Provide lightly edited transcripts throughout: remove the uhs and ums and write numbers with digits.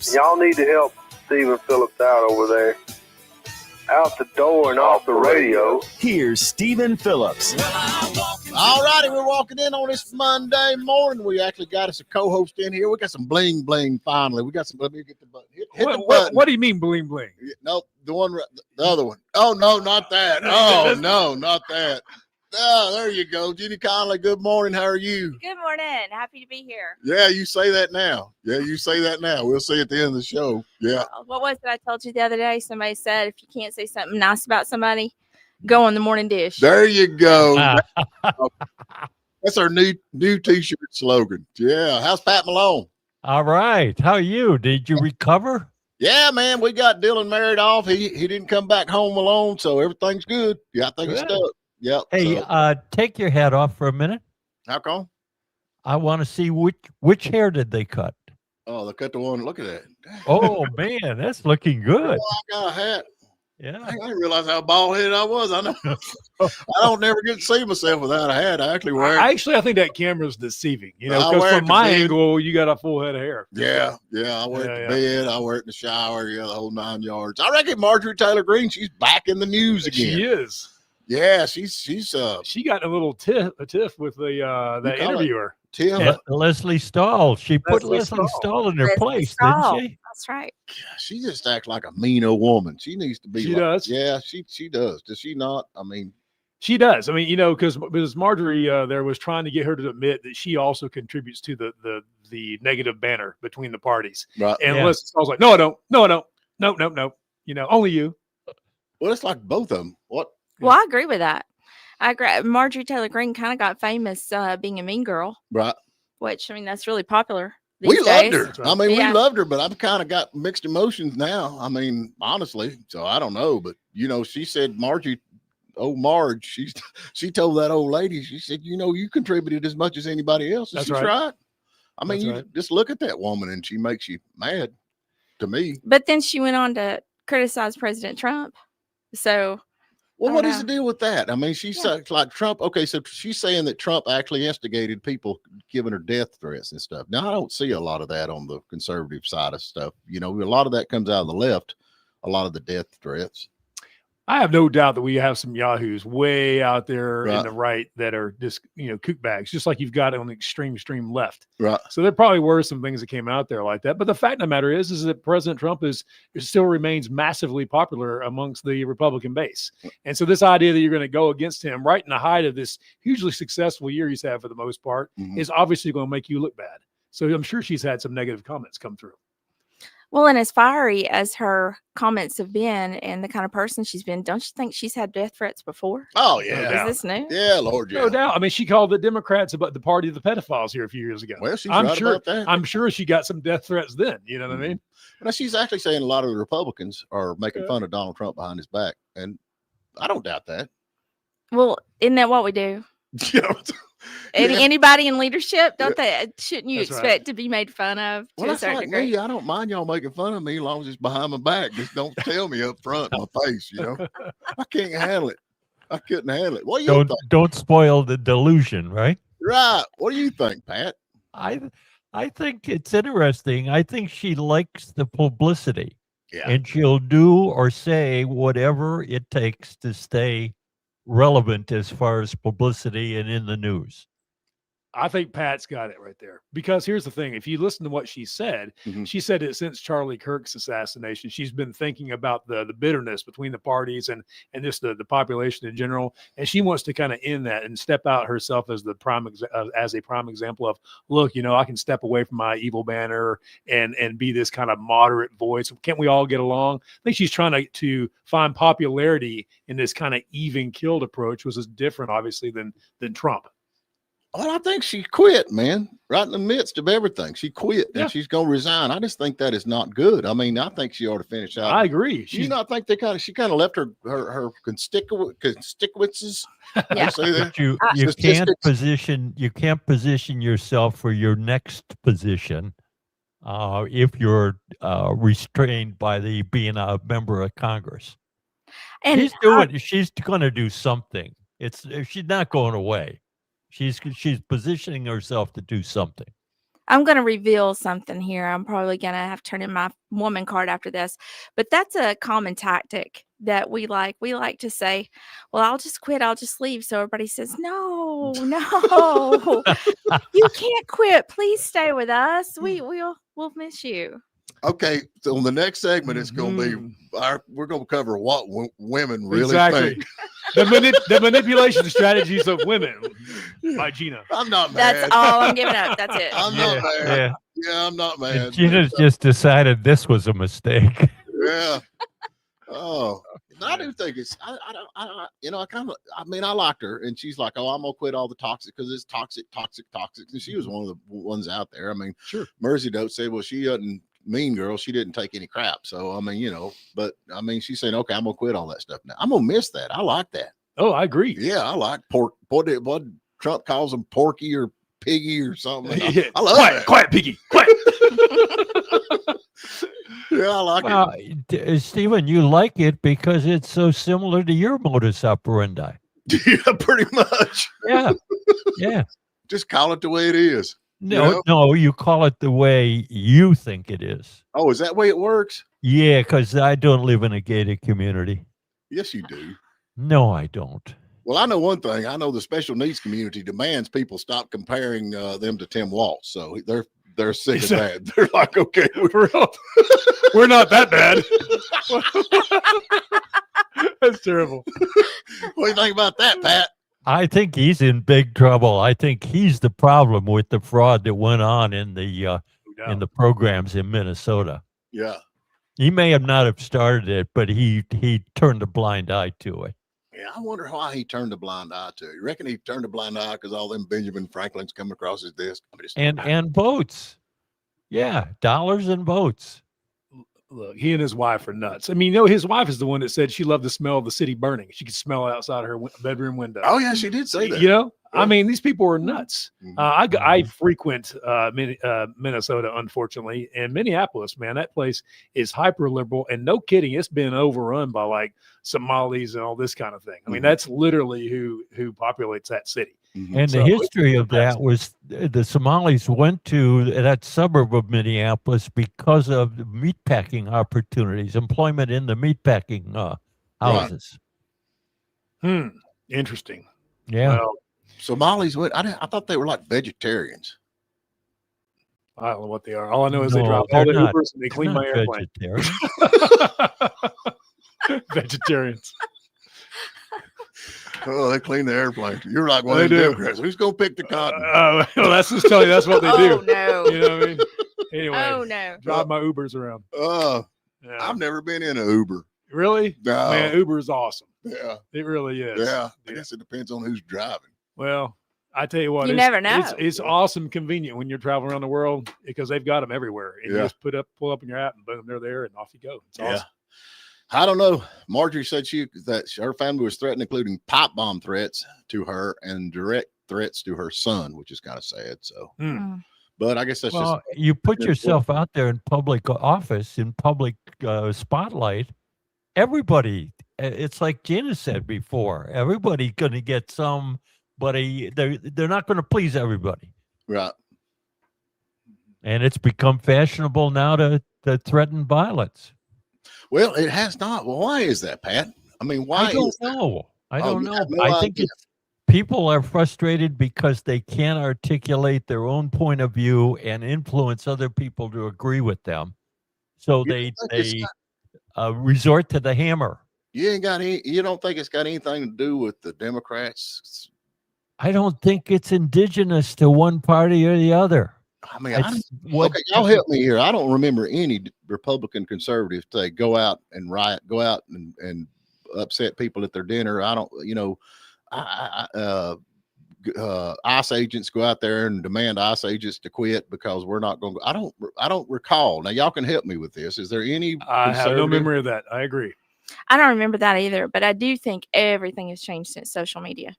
Phillips. Y'all need to help Stephen Phillips out over there. Out the door and off the radio. Here's Stephen Phillips. All righty, we're walking in on this Monday morning. We actually got us a co-host in here. We got some bling bling finally. We got some. Let me get the button. Hit the button. What do you mean bling bling? Nope, the other one. Oh no, not that. Oh no, not that. Oh, there you go, Jeannie Conley. Good morning. How are you? Good morning. Happy to be here. Yeah, you say that now. We'll see at the end of the show. Yeah. What was it I told you the other day? Somebody said if you can't say something nice about somebody, go on the morning dish. There you go. That's our new T-shirt slogan. Yeah. How's Pat Malone? All right. How are you? Did you recover? Yeah, man. We got Dylan married off. He didn't come back home alone, so everything's good. Yeah, I think it's stuck. Yep. Hey, take your hat off for a minute. How come? I want to see which hair did they cut? Oh, they cut the one. Look at that. Oh man, that's looking good. Oh, I got a hat. Yeah. I didn't realize how bald headed I was. I know. I don't never get to see myself without a hat. I actually wear it. I think that camera's deceiving. Because from my angle, you got a full head of hair. Yeah. I wear it in bed. I wear it in the shower. Yeah, the whole 9 yards. I reckon Marjorie Taylor Greene, she's back in the news again. She is. Yeah, she got a little tiff with the interviewer. Lesley Stahl. She put Lesley Stahl in her place, didn't she? That's right. She just acts like a mean old woman. She needs to be. She does. Yeah, she does. Does she not? I mean, she does. I mean, because Marjorie there was trying to get her to admit that she also contributes to the negative banner between the parties. Right. And Lesley Stahl's like, no, I don't. No. Only you. Well, it's like both of them. What? Well, I agree with that. I agree. Marjorie Taylor Greene kind of got famous being a mean girl. Right. Which, I mean, that's really popular. We loved her. Right. I mean, we loved her, but I've kind of got mixed emotions now. I mean, honestly, so I don't know. But, she said Marge, she told that old lady, she said, you contributed as much as anybody else. And she's right. I mean, just look at that woman and she makes you mad to me. But then she went on to criticize President Trump. So... Well, what is the deal with that? I mean, she's like Trump. Okay, so she's saying that Trump actually instigated people giving her death threats and stuff. Now, I don't see a lot of that on the conservative side of stuff. A lot of that comes out of the left, a lot of the death threats. I have no doubt that we have some yahoos way out there in the right that are just, kook bags, just like you've got on the extreme left. Right. So there probably were some things that came out there like that. But the fact of the matter is that President Trump still remains massively popular amongst the Republican base. And so this idea that you're going to go against him right in the height of this hugely successful year he's had for the most part is obviously going to make you look bad. So I'm sure she's had some negative comments come through. Well, and as fiery as her comments have been and the kind of person she's been, don't you think she's had death threats before? Oh, yeah. Is this new? Yeah, Lord, yeah. No doubt. I mean, she called the Democrats about the party of the pedophiles here a few years ago. Well, she's about that. I'm sure she got some death threats then. You know what I mean? Now, she's actually saying a lot of the Republicans are making fun of Donald Trump behind his back. And I don't doubt that. Well, isn't that what we do? Anybody in leadership, shouldn't you expect to be made fun of to a certain degree? Me. I don't mind y'all making fun of me as long as it's behind my back. Just don't tell me up front in my face, I can't handle it. I couldn't handle it. What do you think? Don't spoil the delusion, right? Right. What do you think, Pat? I think it's interesting. I think she likes the publicity. Yeah. And she'll do or say whatever it takes to stay relevant as far as publicity and in the news. I think Pat's got it right there. Because here's the thing. If you listen to what she said, she said that since Charlie Kirk's assassination, she's been thinking about the bitterness between the parties and just the population in general. And she wants to kind of end that and step out herself as a prime example of, look, I can step away from my evil banner and be this kind of moderate voice. Can't we all get along? I think she's trying to find popularity in this kind of even killed approach, which is different, obviously, than Trump. Well, I think she quit, man, right in the midst of everything. She quit and she's going to resign. I just think that is not good. I mean, I think she ought to finish out. I agree. You not think she kind of left her constituencies. Yeah. But you can't position yourself for your next position if you're restrained by being a member of Congress. And she's going to do something. She's not going away. She's positioning herself to do something. I'm going to reveal something here. I'm probably going to have to turn in my woman card after this, but that's a common tactic that we like. We like to say, well, I'll just quit. I'll just leave. So everybody says, no, you can't quit. Please stay with us. We'll miss you. Okay, so on the next segment, it's going to be we're going to cover what women really think. The manipulation strategies of women by Gina. I'm not mad. That's all I'm giving up. That's it. I'm not mad. Yeah, I'm not mad. And Gina's just decided this was a mistake. Yeah. Oh, I do think it's. I liked her, and she's like, "Oh, I'm gonna quit all the toxic because it's toxic." And she was one of the ones out there. I mean, sure. Mersey don't say, "Well, she doesn't." Mean girl, she didn't take any crap. So I mean, but I mean, she's saying, okay, I'm gonna quit all that stuff now. I'm gonna miss that. I like that. Oh, I agree. Yeah, I like pork. What Trump calls them, porky or piggy or something. I love quiet, that. Quiet, piggy, quiet. Yeah, I like it. Stephen, you like it because it's so similar to your modus operandi. Yeah, pretty much. Yeah, yeah. Just call it the way it is. No, you call it the way you think it is. Oh, is that the way it works? Yeah, because I don't live in a gated community. Yes, you do. No, I don't. Well, I know one thing. I know the special needs community demands people stop comparing them to Tim Walz. So they're sick of that. They're like, okay, we're not that bad. That's terrible. What do you think about that, Pat? I think he's in big trouble. I think he's the problem with the fraud that went on in the programs in Minnesota. Yeah. He may have not have started it, but he turned a blind eye to it. Yeah, I wonder why he turned a blind eye to it. You reckon he turned a blind eye because all them Benjamin Franklins come across his desk? And votes. Yeah, dollars and votes. Look, he and his wife are nuts. I mean, his wife is the one that said she loved the smell of the city burning. She could smell it outside her bedroom window. Oh, yeah, she did say that. Yeah. I mean, these people are nuts. I frequent Minnesota, unfortunately, and Minneapolis, man, that place is hyper liberal, and no kidding, it's been overrun by like Somalis and all this kind of thing. I mean, that's literally who populates that city. And the history of that was the Somalis went to that suburb of Minneapolis because of the meatpacking opportunities, employment in the meatpacking houses. Interesting. Yeah. Well, Somalis, I thought they were like vegetarians. I don't know what they are. All I know is they drive all the Ubers and they clean my airplane. Vegetarians. Oh, they clean the airplane. You're like one of the Democrats. Who's going to pick the cotton? Well, that's just telling you that's what they do. Oh, no. You know what I mean? Anyway. Oh, no. Drive my Ubers around. I've never been in an Uber. Really? No. Man, Uber is awesome. Yeah. It really is. Yeah. I guess it depends on who's driving. Well, I tell you what. You never know. It's awesome convenient when you're traveling around the world because they've got them everywhere. And you just pull up in your app and boom, they're there and off you go. It's awesome. I don't know. Marjorie said that her family was threatened, including pipe bomb threats to her and direct threats to her son, which is kind of sad. So, but I guess that's just you put yourself out there in public office, in public spotlight. Everybody, it's like Gina said before. Everybody's going to get somebody. They're not going to please everybody, right? And it's become fashionable now to threaten violence. Well, it has not. Well, why is that, Pat? I mean, why? I don't know. I don't know. No I think people are frustrated because they can't articulate their own point of view and influence other people to agree with them. So they resort to the hammer. You don't think it's got anything to do with the Democrats? I don't think it's indigenous to one party or the other. I mean, okay, y'all help me here. I don't remember any Republican conservatives say go out and riot, go out and upset people at their dinner. I don't, ICE agents go out there and demand ICE agents to quit because we're not going to. I don't recall. Now, y'all can help me with this. Is there any? I have no memory of that. I agree. I don't remember that either, but I do think everything has changed since social media.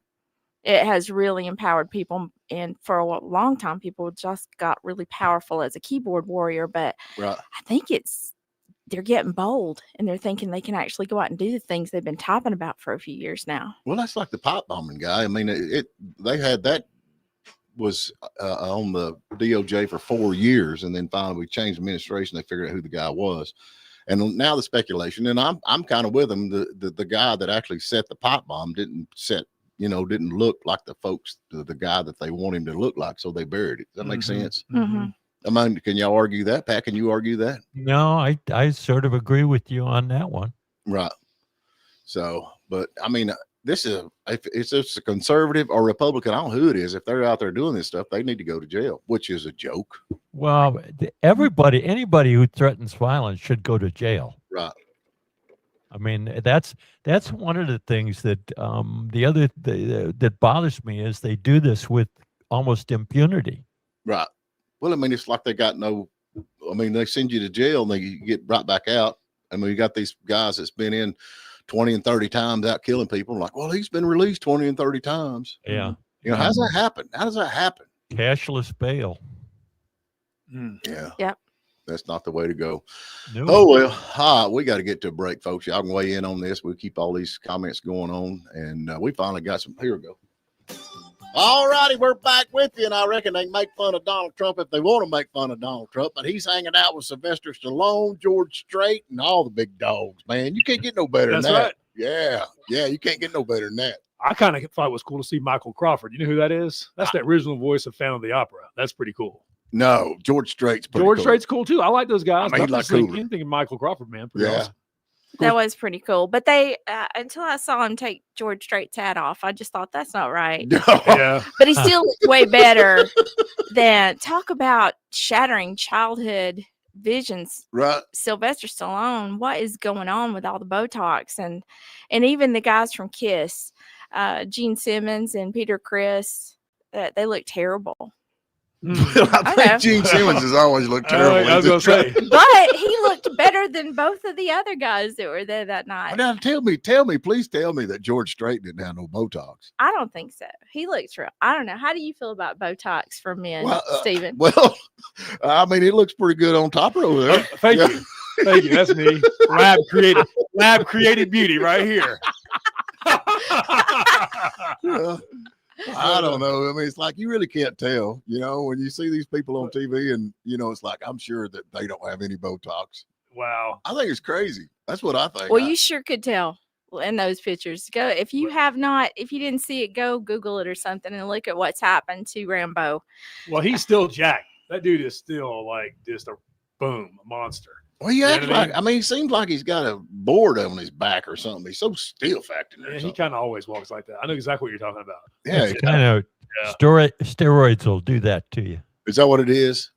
It has really empowered people, and for a long time, people just got really powerful as a keyboard warrior. But I think they're getting bold, and they're thinking they can actually go out and do the things they've been typing about for a few years now. Well, that's like the pipe bombing guy. I mean, they had that was on the DOJ for 4 years, and then finally we changed administration. They figured out who the guy was, and now the speculation. And I'm kind of with him. The guy that actually set the pipe bomb didn't look like the guy that they want him to look like, so they buried it. Does that make sense? Mm-hmm. I mean, can y'all argue that? Pat, can you argue that? No, I sort of agree with you on that one. Right. So, but I mean, this is, if it's a conservative or Republican, I don't know who it is. If they're out there doing this stuff, they need to go to jail, which is a joke. Well, anybody who threatens violence should go to jail. Right. I mean, that's one of the things that that bothers me is they do this with almost impunity. Right. Well, I mean, it's like they got they send you to jail and they get right back out. I mean, you got these guys that's been in 20 and 30 times out killing people. Like, well, he's been released 20 and 30 times. Yeah. You know, how's that happen? How does that happen? Cashless bail. Yeah. Yep. That's not the way to go. No. Oh, well, we got to get to a break, folks. Y'all can weigh in on this. We'll keep all these comments going on. And we finally got some. Here we go. All righty, we're back with you. And I reckon they can make fun of Donald Trump if they want to make fun of Donald Trump. But he's hanging out with Sylvester Stallone, George Strait, and all the big dogs, man. You can't get no better than that. Right. Yeah. Yeah, you can't get no better than that. I kind of thought it was cool to see Michael Crawford. You know who that is? That's the original voice of Phantom of the Opera. That's pretty cool. No, George Strait's pretty George cool. Strait's cool too. I like those guys. I mean, Nothing like cooler. anything of Michael Crawford, man. Pretty Yeah. awesome. That was pretty cool. But they, until I saw him take George Strait's hat off, I just thought that's not right. Yeah. But he still looked way better than talk about shattering childhood visions. Right. Sylvester Stallone, what is going on with all the Botox and even the guys from Kiss, Gene Simmons and Peter Criss, they look terrible. I think Gene Simmons has always looked terrible. I was going to say. But he looked better than both of the other guys that were there that night. Now please tell me that George Strait didn't have no Botox. I don't think so. He looks real. I don't know. How do you feel about Botox for men, Stephen? Well, I mean, it looks pretty good on top over there. Thank you. Thank you. That's me. Lab created beauty right here. Yeah. I don't know. I mean, it's like you really can't tell, when you see these people on TV and, it's like, I'm sure that they don't have any Botox. Wow. I think it's crazy. That's what I think. Well, you sure could tell in those pictures. Go if you didn't see it, go Google it or something and look at what's happened to Rambo. Well, he's still jacked. That dude is still like just a monster. Well, he acts like, he seems like he's got a board on his back or something. He's so stiff acting. Yeah, he kind of always walks like that. I know exactly what you're talking about. Yeah, it's kind of steroids will do that to you. Is that what it is?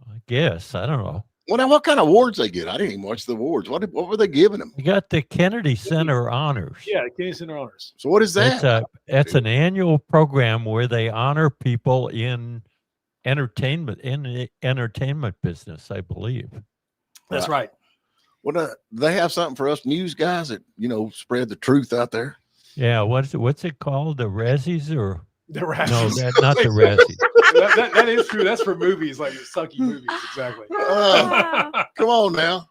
I guess. I don't know. Well, now what kind of awards they get? I didn't even watch the awards. What were they giving them? You got the Kennedy Center Honors. Yeah, the Kennedy Center Honors. So what is that? It's an annual program where they honor people in entertainment business, I believe. That's right. Well, they have something for us news guys that spread the truth out there. Yeah, what's it called? The Razzies or the Razzies? No, not the Razzies. that is true. That's for movies, like sucky movies. Exactly. Come on now,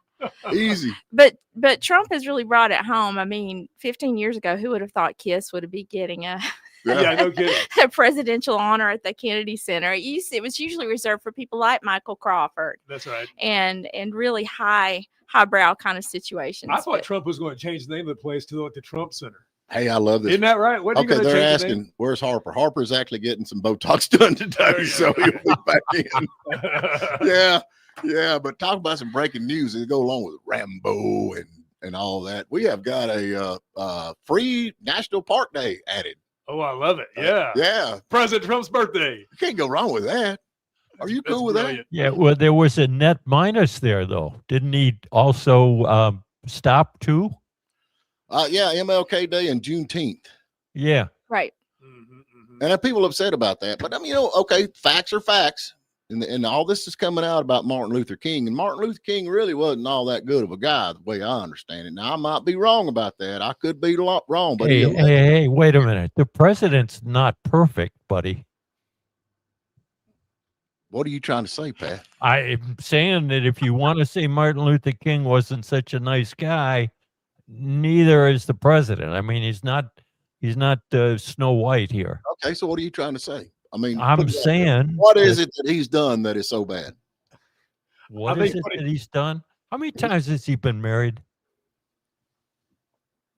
easy. But Trump has really brought it home. I mean, 15 years ago, who would have thought Kiss would be getting a no kidding. a presidential honor at the Kennedy Center? It was usually reserved for people like Michael Crawford. That's right. And really highbrow kind of situations. I thought Trump was going to change the name of the place to the Trump Center. Hey, I love this. Isn't that right? Okay, they're asking, where's Harper? Harper's actually getting some Botox done today, so he'll be back in. Yeah, but talk about some breaking news that go along with Rambo and all that. We have got a free National Park Day added. Oh, I love it. Yeah. Yeah. President Trump's birthday. You can't go wrong with that. Are you cool with that? Yeah, well, there was a net minus there, though. Didn't he also stop too? Yeah, MLK Day and Juneteenth. Yeah. Right. And people upset about that. But, okay, facts are facts. And all this is coming out about Martin Luther King. And Martin Luther King really wasn't all that good of a guy, the way I understand it. Now, I might be wrong about that. I could be wrong. But hey, wait a minute. The president's not perfect, buddy. What are you trying to say, Pat? I'm saying that if you want to say Martin Luther King wasn't such a nice guy, neither is the president. I mean, he's not Snow White here. Okay, so what are you trying to say? I mean, I'm saying, what is it that he's done that is so bad? What is it that he's done? How many times has he been married?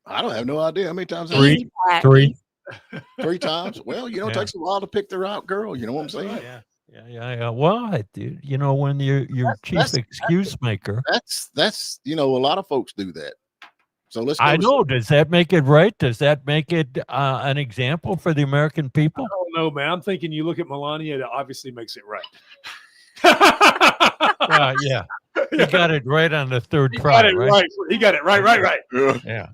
I don't have no idea how many times. Three. Three. 3 times. Well, you know, it takes a while to pick the right girl. You know what I'm saying? Yeah. Well, you know, when you're chief excuse maker. That's you know, a lot of folks do that. So let's. I know. Does that make it right? Does that make it an example for the American people? I don't know, man. I'm thinking you look at Melania, that obviously makes it right. Yeah. He got it right on the third try. Right. He got it right. Yeah.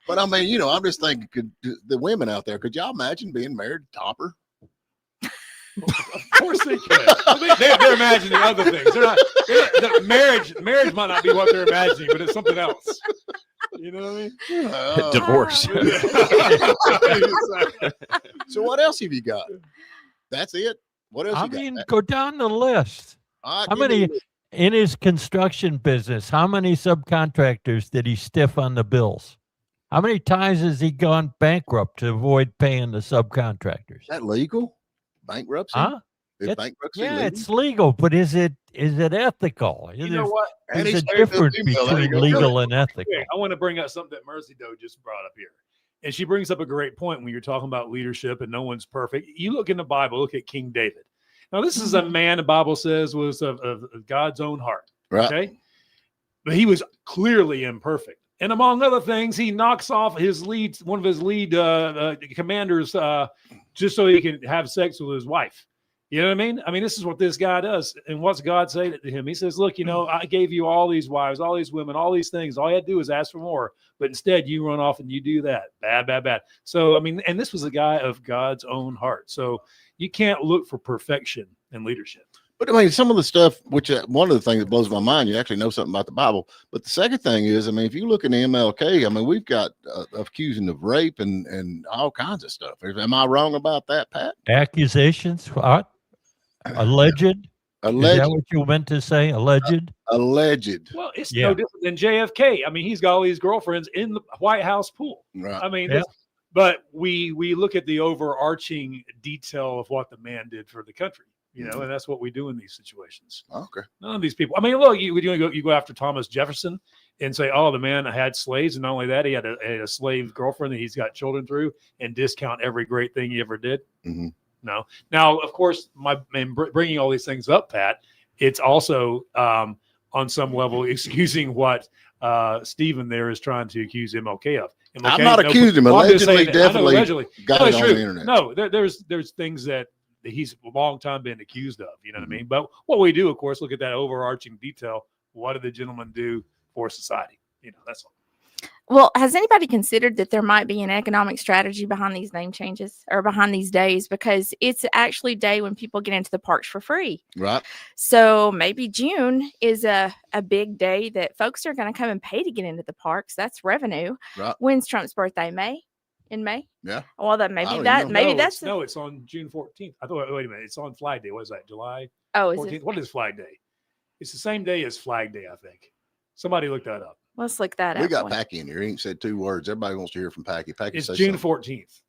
But I mean, you know, I'm just thinking, could the women out there, could y'all imagine being married to Topper? Of course they could. I mean, they're imagining other things. Marriage might not be what they're imagining, but it's something else. You know what I mean? Divorce. So what else have you got? That's it. What else? I mean, go down the list. How many in his construction business? How many subcontractors did he stiff on the bills? How many times has he gone bankrupt to avoid paying the subcontractors? Is that legal? Bankruptcy? Huh? Bankruptcy Yeah, legal? it's legal, but is it ethical? You know what? There's a difference between legal and ethical. I want to bring up something that Mercy Doe just brought up here. And she brings up a great point when you're talking about leadership and no one's perfect. You look in the Bible, look at King David. Now, this is a man the Bible says was of God's own heart. Right. Okay. But he was clearly imperfect. And among other things, he knocks off one of his lead commanders just so he can have sex with his wife. You know what I mean? I mean, this is what this guy does. And what's God say to him? He says, look, you know, I gave you all these wives, all these women, all these things. All you had to do is ask for more. But instead, you run off and you do that. Bad. So, I mean, and this was a guy of God's own heart. So you can't look for perfection in leadership. But I mean, some of the stuff, which one of the things that blows my mind, you actually know something about the Bible. But the second thing is, I mean, if you look in the MLK, I mean, we've got accusing of rape and all kinds of stuff. Am I wrong about that, Pat? Accusations? What? Alleged? Is that what you meant to say? Alleged? Alleged. Well, it's no different than JFK. I mean, he's got all these girlfriends in the White House pool. Right. I mean, but we look at the overarching detail of what the man did for the country. You know, and that's what we do in these situations. Okay. None of these people. I mean, look, you go after Thomas Jefferson and say, oh, the man had slaves, and not only that, he had a slave girlfriend that he's got children through, and discount every great thing he ever did. Mm-hmm. No. Now, of course, bringing all these things up, Pat, it's also on some level excusing what Stephen there is trying to accuse MLK of. MLK, I'm not accusing him. Allegedly, definitely got it on the internet. No, there's things that he's a long time been accused of, you know what I mean? But what we do, of course, look at that overarching detail. What did the gentleman do for society? You know, that's all. Well, has anybody considered that there might be an economic strategy behind these name changes or behind these days? Because it's actually a day when people get into the parks for free. Right. So maybe June is a big day that folks are going to come and pay to get into the parks. That's revenue. Right. When's Trump's birthday? In May? Yeah. Well, it's on June 14th. I thought, wait a minute, it's on Flag Day. What is that? July 14th? Is it? What is Flag Day? It's the same day as Flag Day, I think. Somebody look that up. Let's look that up. We got Packy in here. He ain't said 2 words. Everybody wants to hear from Packy. It's June 14th.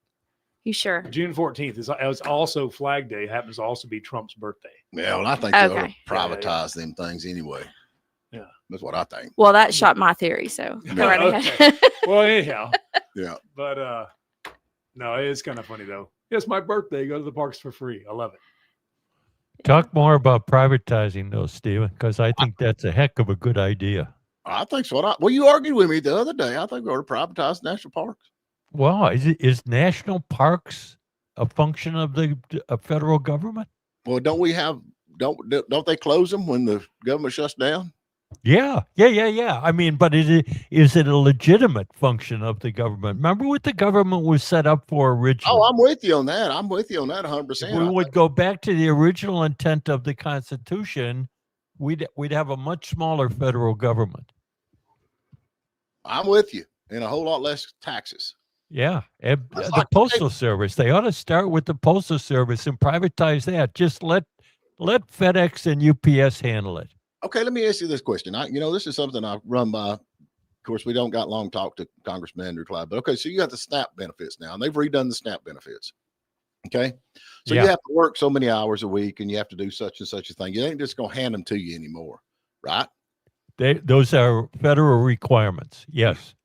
You sure? June 14th is also Flag Day. It happens to also be Trump's birthday. Yeah, well, I think they ought to privatize them things anyway. Yeah. That's what I think. Well, that shot my theory, so go right ahead. Well, anyhow. Yeah. But no, it's kind of funny though. It's my birthday. Go to the parks for free. I love it. Talk more about privatizing those, Stephen, because I think that's a heck of a good idea. I think so. Well, you argued with me the other day. I think we ought to privatize national parks. Well, is national parks a function of the federal government? Well, don't they close them when the government shuts down? Yeah. I mean, but is it a legitimate function of the government? Remember what the government was set up for originally? Oh, I'm with you on that. 100%. If we would go back to the original intent of the Constitution, we'd have a much smaller federal government. I'm with you, and a whole lot less taxes. Yeah, and the Postal Service. They ought to start with the Postal Service and privatize that. Just let FedEx and UPS handle it. Okay, let me ask you this question. This is something I run by. Of course, we don't got long talk to Congressman Andrew Clyde, but okay, so you got the SNAP benefits now, and they've redone the SNAP benefits. Okay. So you have to work so many hours a week and you have to do such and such a thing. You ain't just going to hand them to you anymore. Right. Those are federal requirements. Yes.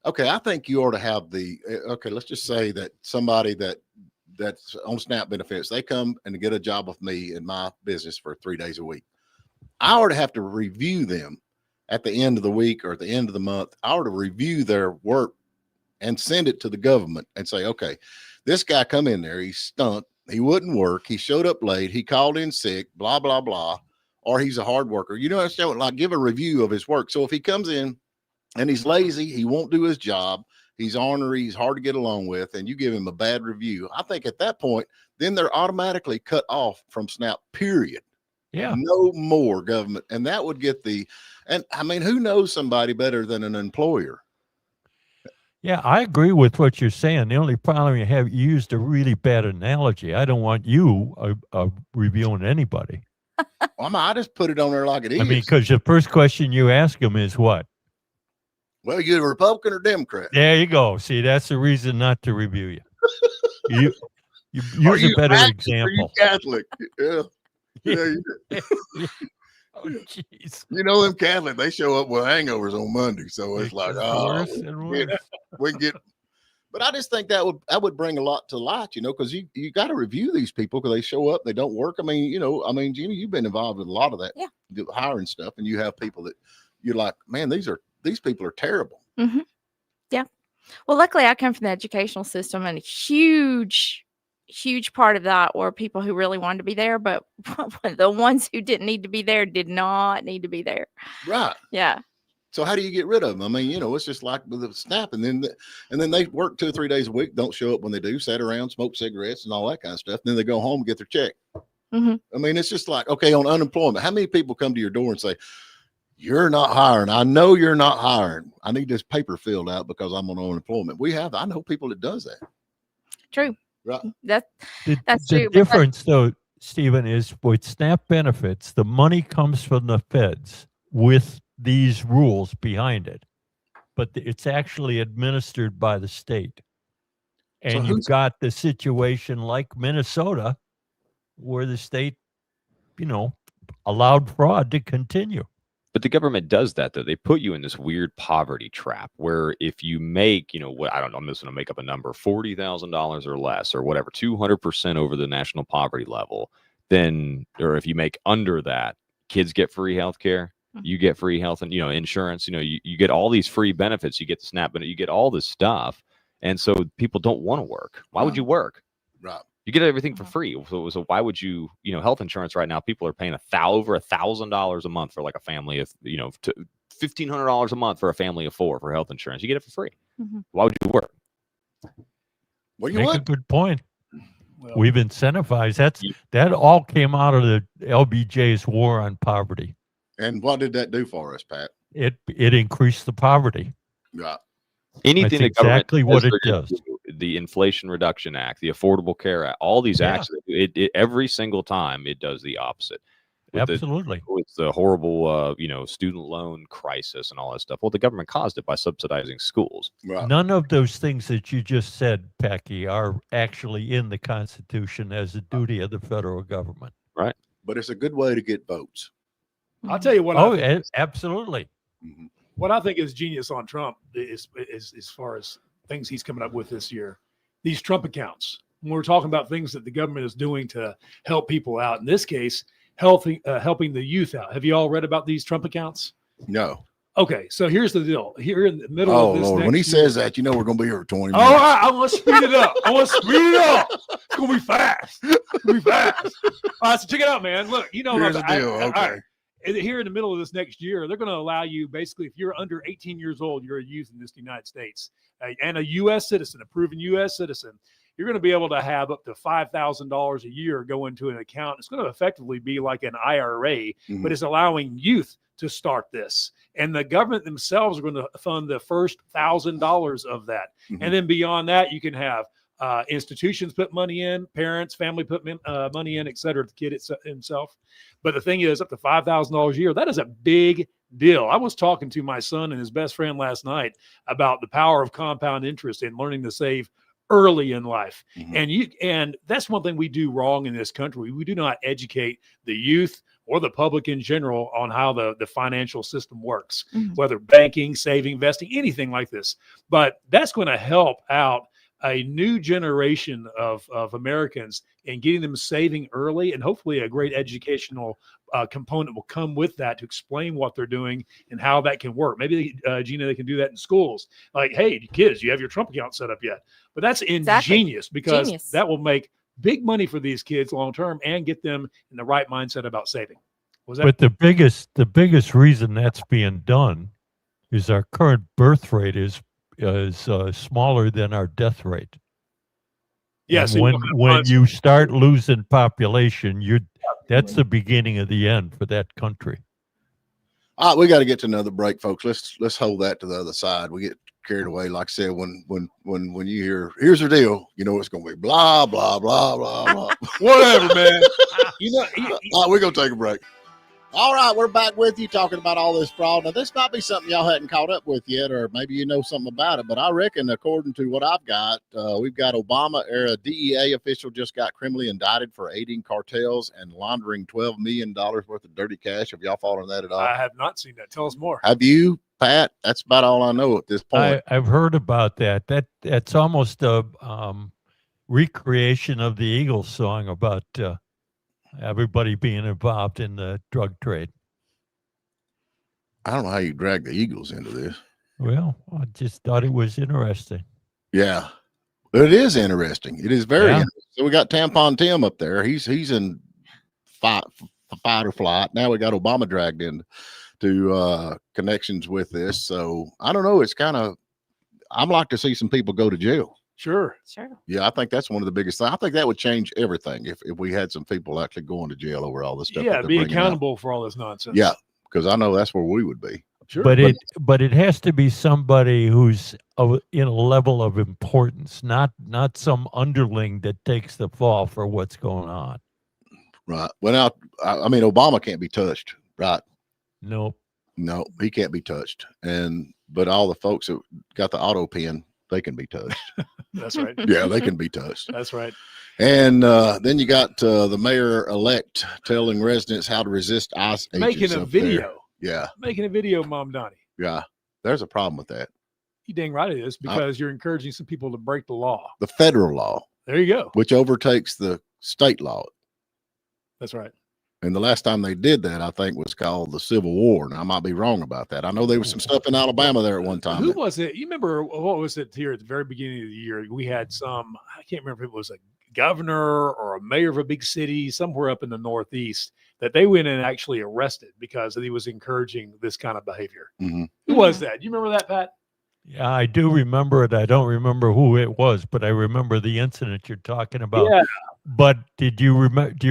Okay. I think you ought to have okay. Let's just say that somebody that's on SNAP benefits, they come and get a job with me in my business for 3 days a week. I ought to have to review them at the end of the week or at the end of the month. I ought to review their work and send it to the government and say, okay, this guy come in there, he stunk, he wouldn't work, he showed up late, he called in sick, blah, blah, blah, or he's a hard worker. You know, like give a review of his work. So if he comes in and he's lazy, he won't do his job, he's ornery, he's hard to get along with, and you give him a bad review, I think at that point, then they're automatically cut off from SNAP, period. Yeah. No more government. And that would get and I mean, who knows somebody better than an employer? Yeah, I agree with what you're saying. The only problem you used a really bad analogy. I don't want you reviewing anybody. I just put it on there like it is. I mean, because the first question you ask them is what? Well, you a Republican or Democrat? There you go. See, that's the reason not to review you. You use a better example. Are you Catholic? Yeah. Yeah. Oh, jeez. You know them Catholic, they show up with hangovers on Monday, so it's like, we can get. But I just think that would bring a lot to light, you know, because you got to review these people because they show up, they don't work. I mean, Jeannie, you've been involved with a lot of that, hiring stuff, and you have people that you're like, man, these people are terrible. Mm-hmm. Yeah. Well, luckily, I come from the educational system, and a huge part of that were people who really wanted to be there, but the ones who didn't need to be there did not need to be there. Right. Yeah. So how do you get rid of them? I mean, it's just like with the SNAP, and then they work 2 or 3 days a week, don't show up when they do, sit around, smoke cigarettes and all that kind of stuff. Then they go home and get their check. Mm-hmm. I mean, it's just like, okay, on unemployment, how many people come to your door and say, you're not hiring? I know you're not hiring. I need this paper filled out because I'm on unemployment. I know people that does that. True. Right. That's true. The difference, though, Stephen, is with SNAP benefits, the money comes from the feds with these rules behind it, but it's actually administered by the state. And so you've got the situation like Minnesota, where the state, allowed fraud to continue. But the government does that, though. They put you in this weird poverty trap where if you make, I don't know, I'm just going to make up a number, $40,000 or less or whatever, 200% over the national poverty level, then, or if you make under that, kids get free health care, you get free health and, insurance, you get all these free benefits, you get the SNAP, but you get all this stuff. And so people don't want to work. Why would you work? Right. You get everything for free. So why would you, health insurance right now, people are paying over $1,000 a month for like a family of, $1,500 a month for a family of 4 for health insurance. You get it for free. Mm-hmm. Why would you work? What do you Make want? a good point. Well, we've incentivized. That all came out of the LBJ's war on poverty. And what did that do for us, Pat? It increased the poverty. Right. Anything That's exactly what it does. The Inflation Reduction Act, the Affordable Care Act, all these acts, it every single time it does the opposite. Absolutely. With the horrible, student loan crisis and all that stuff. Well, the government caused it by subsidizing schools. Right. None of those things that you just said, Packy, are actually in the Constitution as a duty of the federal government. Right. But it's a good way to get votes. I'll tell you what. Absolutely. Mm-hmm. What I think is genius on Trump is as far as things he's coming up with this year, these Trump accounts. When we're talking about things that the government is doing to help people out, in this case, helping the youth out. Have you all read about these Trump accounts? No. Okay, so here's the deal. Here in the middle of this, Lord, when he says that, we're going to be here for 20 minutes. All right, I want to speed it up. It's going to be fast. All right, so check it out, man. Look, here's the deal. Okay. Here in the middle of this next year, they're going to allow you, basically, if you're under 18 years old, you're a youth in this United States, and a U.S. citizen, a proven U.S. citizen, you're going to be able to have up to $5,000 a year go into an account. It's going to effectively be like an IRA, but it's allowing youth to start this. And the government themselves are going to fund the first $1,000 of that. Mm-hmm. And then beyond that, you can have institutions put money in, parents, family put money in, et cetera, the kid himself. But the thing is, up to $5,000 a year, that is a big deal. I was talking to my son and his best friend last night about the power of compound interest and learning to save early in life. Mhm. And that's one thing we do wrong in this country. We do not educate the youth or the public in general on how the financial system works, Mhm. whether banking, saving, investing, anything like this. But that's going to help out a new generation of Americans in getting them saving early, and hopefully a great educational component will come with that to explain what they're doing and how that can work. Maybe, Gina, they can do that in schools. Like, hey, kids, you have your Trump account set up yet? But that's ingenious because that will make big money for these kids long term and get them in the right mindset about saving. But the biggest reason that's being done is our current birth rate is smaller than our death rate. Yes. And when you start losing population, that's the beginning of the end for that country. All right, we got to get to another break, folks. Let's hold that to the other side. We get carried away. Like I said, when you hear, here's the deal, you know it's going to be blah blah blah blah blah. Whatever, man. All right, we're going to take a break. All right, we're back with you talking about all this fraud. Now, this might be something y'all hadn't caught up with yet, or maybe you know something about it, but I reckon, according to what I've got, we've got Obama-era DEA official just got criminally indicted for aiding cartels and laundering $12 million worth of dirty cash. Have y'all followed that at all? I have not seen that. Tell us more. Have you, Pat? That's about all I know at this point. I've heard about that. That's almost a recreation of the Eagles song about everybody being involved in the drug trade. I don't know how you drag the Eagles into this. Well, I just thought it was interesting. Yeah, it is interesting. It is very interesting. So we got Tampon Tim up there. He's in fight or flight. Now we got Obama dragged in to connections with this. So I don't know. It's kind of, I'd like to see some people go to jail. Sure. Yeah, I think that's one of the biggest things. I think that would change everything if we had some people actually going to jail over all this stuff. Yeah, be accountable for all this nonsense. Yeah, because I know that's where we would be. Sure. But it has to be somebody who's in a level of importance, not some underling that takes the fall for what's going on. Right. Well, now, I mean, Obama can't be touched, right? Nope. No, he can't be touched. But all the folks that got the auto pen, they can be touched. That's right. Yeah, they can be touched. That's right. And then you got the mayor-elect telling residents how to resist ICE agents. Making a video. There. Yeah. Making a video, Mom Donnie. Yeah. There's a problem with that. You dang right it is, because you're encouraging some people to break the law. The federal law. There you go. Which overtakes the state law. That's right. And the last time they did that, I think, was called the Civil War. And I might be wrong about that. I know there was some stuff in Alabama there at one time. Who was it? You remember, what was it here at the very beginning of the year? We had some, I can't remember if it was a governor or a mayor of a big city somewhere up in the Northeast that they went and actually arrested because he was encouraging this kind of behavior. Mm-hmm. Who was that? You remember that, Pat? Yeah, I do remember it. I don't remember who it was, but I remember the incident you're talking about. Yeah. But do you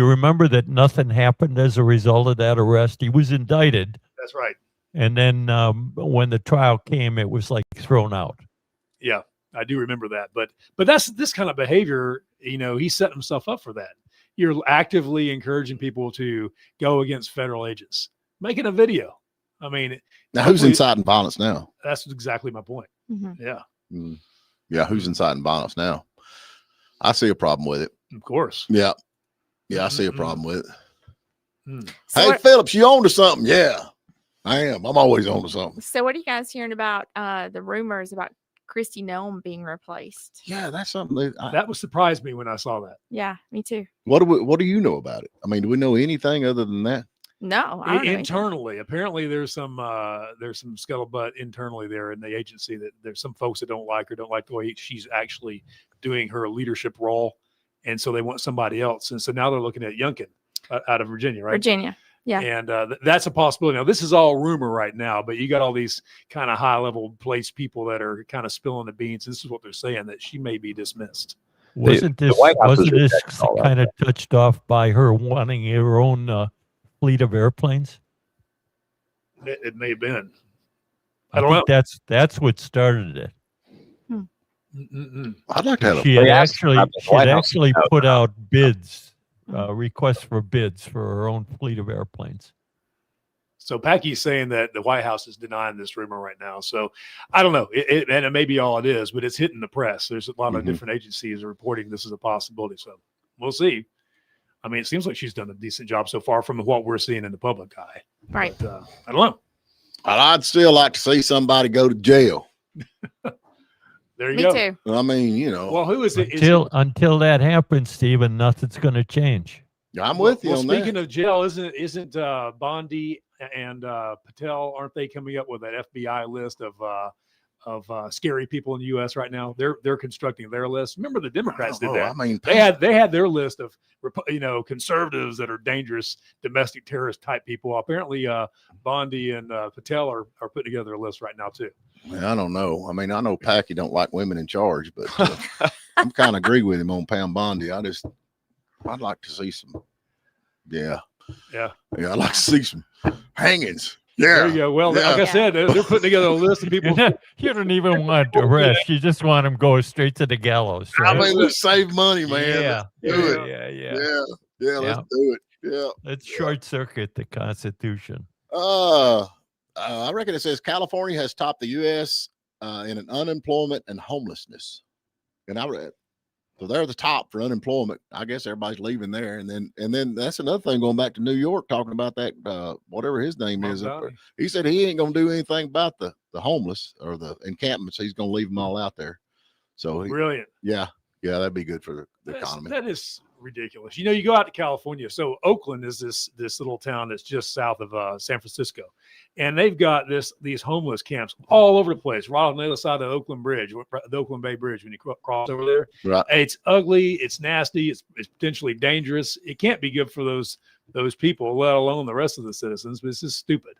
remember that nothing happened as a result of that arrest? He was indicted. That's right. And then when the trial came, it was like thrown out. Yeah, I do remember that. But that's this kind of behavior, he set himself up for that. You're actively encouraging people to go against federal agents, making a video. I mean, now who's inciting violence now? That's exactly my point. Mm-hmm. Yeah. Mm. Yeah. Who's inciting violence now? I see a problem with it. Of course. Yeah. Yeah. I see a problem with it. Mm. Hey, Phillips, you on to something? Yeah, I am. I'm always on to something. So what are you guys hearing about the rumors about Kristi Noem being replaced? Yeah, that's something that would surprise me when I saw that. Yeah, me too. What do you know about it? I mean, do we know anything other than that? No, I don't know internally. Apparently, there's some scuttlebutt internally there in the agency that there's some folks that don't like the way she's actually doing her leadership role, and so they want somebody else. And so now they're looking at Youngkin out of Virginia, right? Virginia, yeah. And that's a possibility. Now, this is all rumor right now, but you got all these kind of high-level place people that are kind of spilling the beans. This is what they're saying, that she may be dismissed. Wasn't this kind of touched off by her wanting her own fleet of airplanes? It may have been. I don't know. That's what started it. I'd like to have. She had actually put out bids, requests for bids for her own fleet of airplanes. So Packy's saying that the White House is denying this rumor right now. So I don't know. And it may be all it is, but it's hitting the press. There's a lot of different agencies reporting this is a possibility. So we'll see. I mean, it seems like she's done a decent job so far from what we're seeing in the public eye. Right. But, I don't know. I'd still like to see somebody go to jail. There you Me go. too. I mean, you know. Well, who is it? Until that happens, Stephen, nothing's going to change. I'm with you well, on speaking that. of jail, isn't Bondi and Patel, aren't they coming up with that FBI list of scary people in the U.S. right now? They're constructing their list. Remember the Democrats did that. I mean, They had their list of conservatives that are dangerous domestic terrorist type people. Apparently, Bondi and Patel are putting together a list right now too. I don't know. I mean, I know Packy don't like women in charge, but I'm kind of agree with him on Pam Bondi. I'd like to see some. Yeah. I'd like to see some hangings. Yeah. There you go. Well, like I said, they're putting together a list of people. You don't even want arrest. You just want them go straight to the gallows. Right? I mean, let's save money, man. Yeah. Let's do it. Yeah. Let's do it. Yeah. Let's short circuit the Constitution. I reckon it says California has topped the U.S. In an unemployment and homelessness. And I read, so they're the top for unemployment. I guess everybody's leaving there. And then that's another thing going back to New York, talking about that, whatever his name is. He said he ain't going to do anything about the homeless or the encampments. He's going to leave them all out there. So Brilliant. Yeah, that'd be good for the economy. That is ridiculous. You go out to California. So Oakland is this little town that's just south of San Francisco, and they've got these homeless camps all over the place, right on the other side of the Oakland Bridge, the Oakland Bay Bridge. When you cross over there, right? It's ugly, it's nasty, it's potentially dangerous. It can't be good for those people, let alone the rest of the citizens. But this is stupid.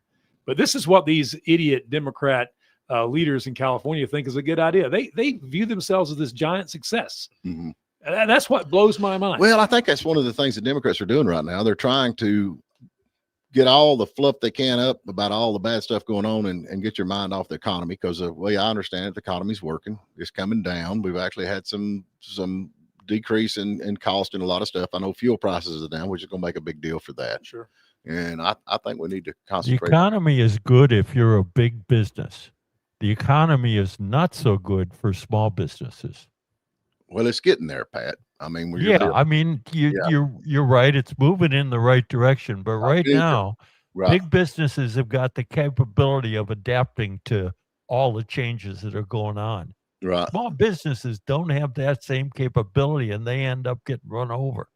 But this is what these idiot Democrat leaders in California think is a good idea. They view themselves as this giant success. Mm-hmm. That's what blows my mind. Well, I think that's one of the things the Democrats are doing right now. They're trying to get all the fluff they can up about all the bad stuff going on and get your mind off the economy, because the way I understand it, the economy's working. It's coming down. We've actually had some decrease in cost and a lot of stuff. I know fuel prices are down, which is going to make a big deal for that. Sure. And I think we need to The concentrate. economy is good if you're a big business. The economy is not so good for small businesses. Well, it's getting there, Pat. I mean, I mean, you're right. It's moving in the right direction, but right now, big businesses have got the capability of adapting to all the changes that are going on. Right. Small businesses don't have that same capability, and they end up getting run over.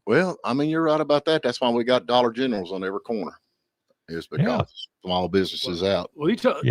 Well, I mean, you're right about that. That's why we got Dollar Generals on every corner. It's because small businesses out. Well, you talk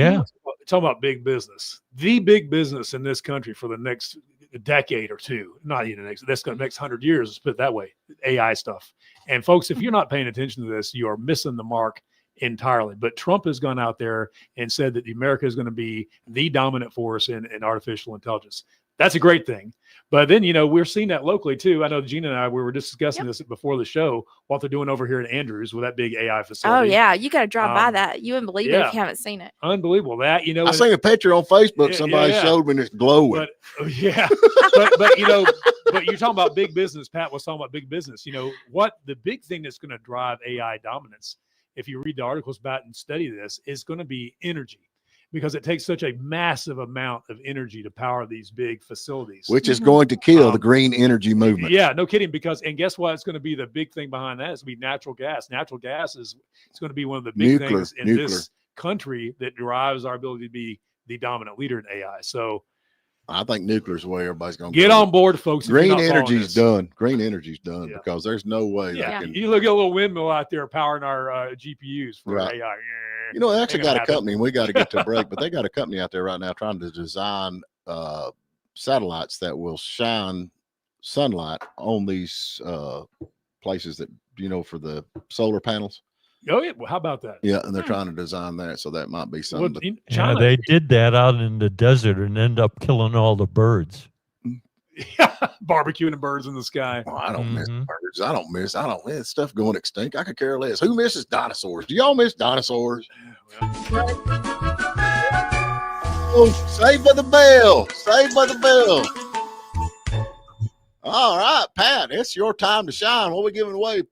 about big business. The big business in this country for the next decade or two, not even next 100 years, let's put it that way, AI stuff. And folks, if you're not paying attention to this, you are missing the mark entirely. But Trump has gone out there and said that America is going to be the dominant force in artificial intelligence. That's a great thing. But then, we're seeing that locally too. I know Gina and I, we were discussing this before the show, what they're doing over here in Andrews with that big AI facility. Oh yeah. You got to drive by that. You wouldn't believe it if you haven't seen it. Unbelievable. That, I seen a picture on Facebook. Somebody showed me, and it's glowing. But but you're talking about big business. Pat was talking about big business. What the big thing that's going to drive AI dominance, if you read the articles about and study this, is going to be energy. Because it takes such a massive amount of energy to power these big facilities, which is going to kill the green energy movement. Yeah, no kidding. And guess what? It's going to be the big thing behind that. It's going to be natural gas. Natural gas is going to be one of the big things in this country that drives our ability to be the dominant leader in AI. So I think nuclear is the way everybody's going to get on board, folks. Green energy's done. Green energy's done because there's no way. You look at a little windmill out there powering our GPUs for AI. They actually got a company, and we got to get to a break, but they got a company out there right now trying to design satellites that will shine sunlight on these places that, for the solar panels. Oh, yeah. Well, how about that? Yeah, and they're trying to design that, so that might be something. China, they did that out in the desert and end up killing all the birds. Barbecuing the birds in the sky. Oh, I don't miss birds. I don't miss stuff going extinct. I could care less. Who misses dinosaurs? Do y'all miss dinosaurs? Oh, saved by the bell. Saved by the bell. All right, Pat, it's your time to shine. What are we giving away?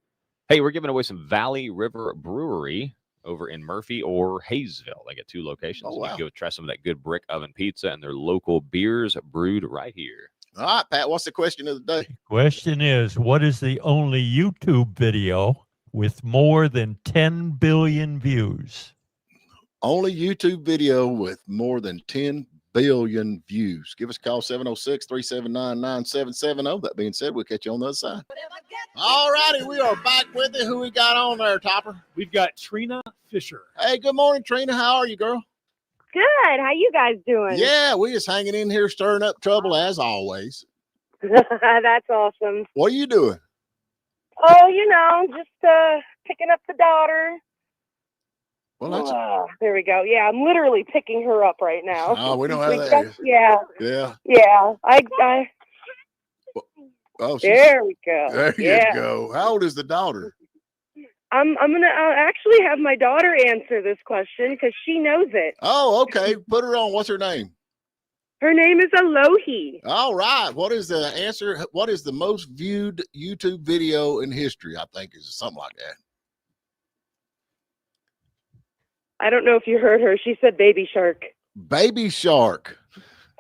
Hey, we're giving away some Valley River Brewery over in Murphy or Hayesville. They got 2 locations. Oh, You wow. can go try some of that good brick oven pizza and their local beers brewed right here. All right, Pat, what's the question of the day? Question is, what is the only YouTube video with more than 10 billion views? Only YouTube video with more than 10 billion views. Give us a call, 706-379-9770. That being said, we'll catch you on the other side. All righty, we are back with it. Who we got on there, Topper? We've got Trina Fisher. Hey, good morning, Trina. How are you, girl? Good. How you guys doing? Yeah, we just hanging in here stirring up trouble as always. That's awesome. What are you doing? Oh, just picking up the daughter. Well, that's There we go. Yeah, I'm literally picking her up right now. oh, we don't have that. Yeah. Yeah. Yeah. Oh, There we go. there you Yeah. go. How old is the daughter? I'll actually have my daughter answer this question because she knows it. Oh, okay. Put her on. What's her name? Her name is Alohi. All right. What is the answer? What is the most viewed YouTube video in history? I think is something like that. I don't know if you heard her. She said baby shark. Baby Shark.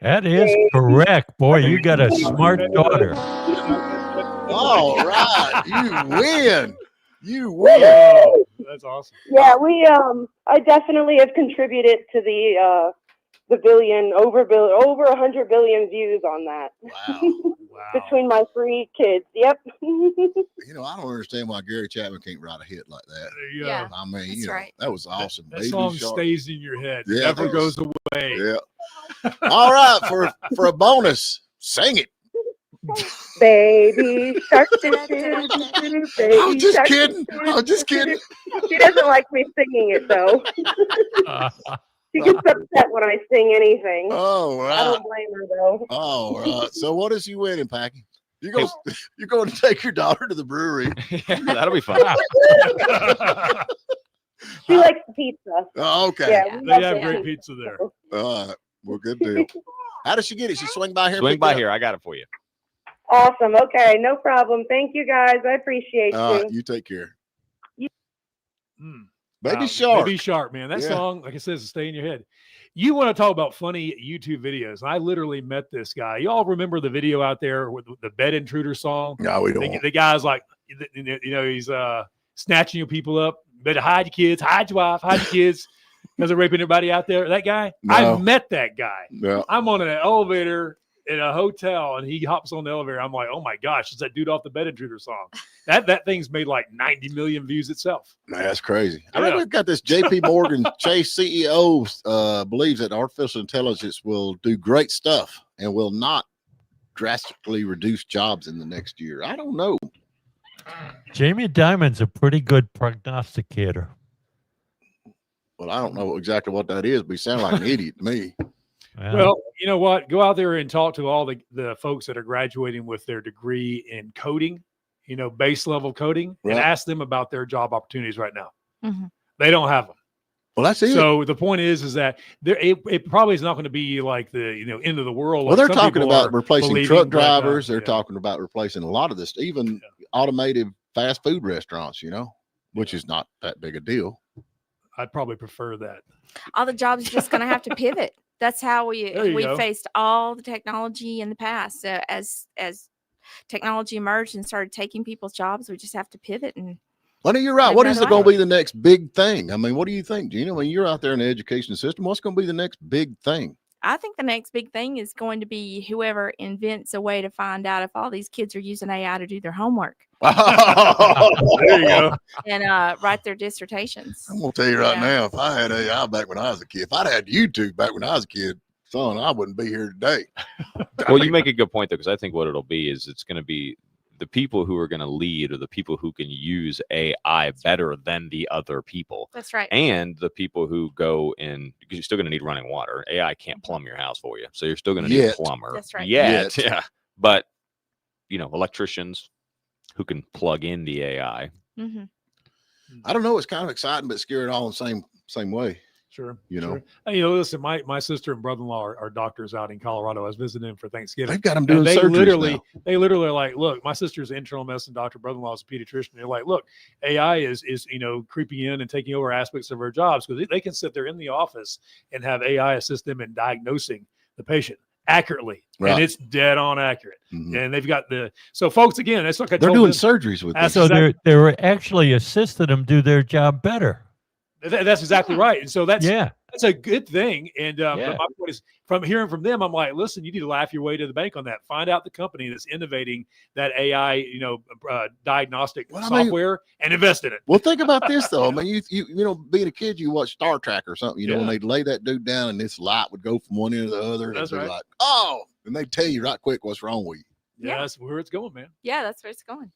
That is correct. Boy, you got a smart daughter. All right. You win. You win. Oh, that's awesome. Yeah, I definitely have contributed to the over 100 billion views on that. Wow. Wow. Between my 3 kids. Yep. You know, I don't understand why Gary Chapman can't write a hit like that. There you go. Yeah. I mean, That's you know, right. that was awesome. That Baby song Shark. stays in your head. Yeah, Never it goes does. away. Yeah. All right, for a bonus, sing it. Baby shark. Baby I'm just shark. kidding. I'm just kidding. She doesn't like me singing it though. She gets upset when I sing anything. Oh, I right. don't blame her though. Oh, right. So what is you winning, Packy? You're going to take your daughter to the brewery. Yeah, that'll be fun. She likes pizza. Oh, okay. Yeah, we They love have the great pizza. pizza there. All right. Well, good deal. How does she get it? She swing by here? and Swing pick by it up? here. I got it for you. Awesome. Okay, no problem. Thank you guys. I appreciate All you. right. You take care. Mm. Baby Wow, Shark. Baby Shark, man. That Yeah. song, like I said, is stay in your head. You want to talk about funny YouTube videos. I literally met this guy. You all remember the video out there with the bed intruder song? No, we don't. The guy's like, he's snatching your people up. Better hide your kids, hide your wife, hide your kids because they're raping everybody out there. That guy, No. I met that guy. No. I'm on an elevator in a hotel and he hops on the elevator. I'm like, oh my gosh, it's that dude off the bed intruder song. That thing's made like 90 million views itself. Man, that's crazy. I Yeah. think we've got this JP Morgan Chase CEO believes that artificial intelligence will do great stuff and will not drastically reduce jobs in the next year. I don't know. Jamie Dimon's a pretty good prognosticator. Well, I don't know exactly what that is, but he sounds like an idiot to me. Yeah. Well, you know what? Go out there and talk to all the folks that are graduating with their degree in coding, base level coding, and Right. ask them about their job opportunities right now. Mhm. They don't have them. Well, that's it. So the point is that it probably is not going to be like the end of the world. Well, like they're some talking people about are replacing believing, truck but, drivers. They're yeah. talking about replacing a lot of this, even automated fast food restaurants, which is not that big a deal. I'd probably prefer that. All the jobs are just going to have to pivot. That's how There you we go. faced all the technology in the past. As technology emerged and started taking people's jobs, we just have to pivot. And Well, you're right. There's What is another going to way. be the next big thing? I mean, what do you think, Gina? When you're out there in the education system, what's going to be the next big thing? I think the next big thing is going to be whoever invents a way to find out if all these kids are using AI to do their homework There you go. and write their dissertations. I'm gonna tell you right Yeah. now, if I had AI back when I was a kid, if I'd had YouTube back when I was a kid, son, I wouldn't be here today. Well, you make a good point though, because I think what it'll be is it's going to be the people who are going to lead are the people who can use AI better than the other people, That's right. and the people who go in because you're still going to need running water. AI can't plumb your house for you, so you're still going to need a Yet. plumber. That's right. Yet, Yet. yeah. But electricians who can plug in the AI. Hmm. I don't know. It's kind of exciting, but scary all the same way. Sure. You know? Sure. And, you know, listen, my sister and brother-in-law are doctors out in Colorado. I was visiting them for Thanksgiving. They've got them doing And surgeries now. they literally are like, look, my sister's an internal medicine doctor, brother-in-law is a pediatrician. They're like, look, AI is you know, creeping in and taking over aspects of our jobs because they can sit there in the office and have AI assist them in diagnosing the patient accurately, Right. and it's dead on accurate. And they've got so folks, again, that's like I They're told doing them, surgeries with this. So they're actually assisting them do their job better. That's exactly right. And so that's Yeah. a good thing. And but Yeah. my point is, from hearing from them, I'm like, listen, you need to laugh your way to the bank on that. Find out the company that's innovating that AI, you know, diagnostic software and invest in it. Well, think about this though. I mean, you know, being a kid, you watch Star Trek or something, you know, and they'd lay that dude down and this light would go from one end to the other. And That's it'd be right. like, oh, and they tell you right quick what's wrong with you. Yeah, that's where it's going, man. Yeah, that's where it's going.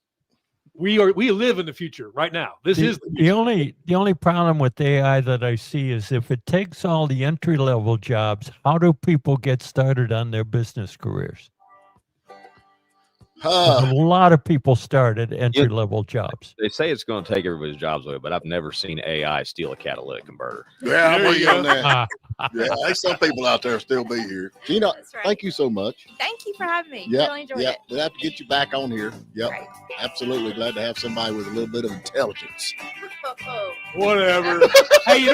We live in the future right now. This is the only problem with AI that I see is if it takes all the entry level jobs, how do people get started on their business careers? A lot of people start at entry level jobs. They say it's going to take everybody's jobs away, but I've never seen AI steal a catalytic converter. Yeah, I'm There with you you on go. that. Yeah, there's some people out there still be here. Gina, That's right. thank you so much. Thank you for having me. Yeah, Really enjoyed yeah. it. We'll have to get you back on here. Yep, Right. absolutely. Glad to have somebody with a little bit of intelligence. whatever. Hey, you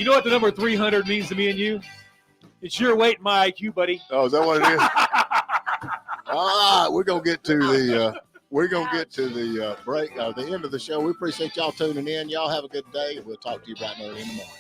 know what the number 300 means to me and you? It's your weight and my IQ, buddy. Oh, is that what it is? All right, we're gonna get to the break, the end of the show. We appreciate y'all tuning in. Y'all have a good day, and we'll talk to you bright and early in the morning.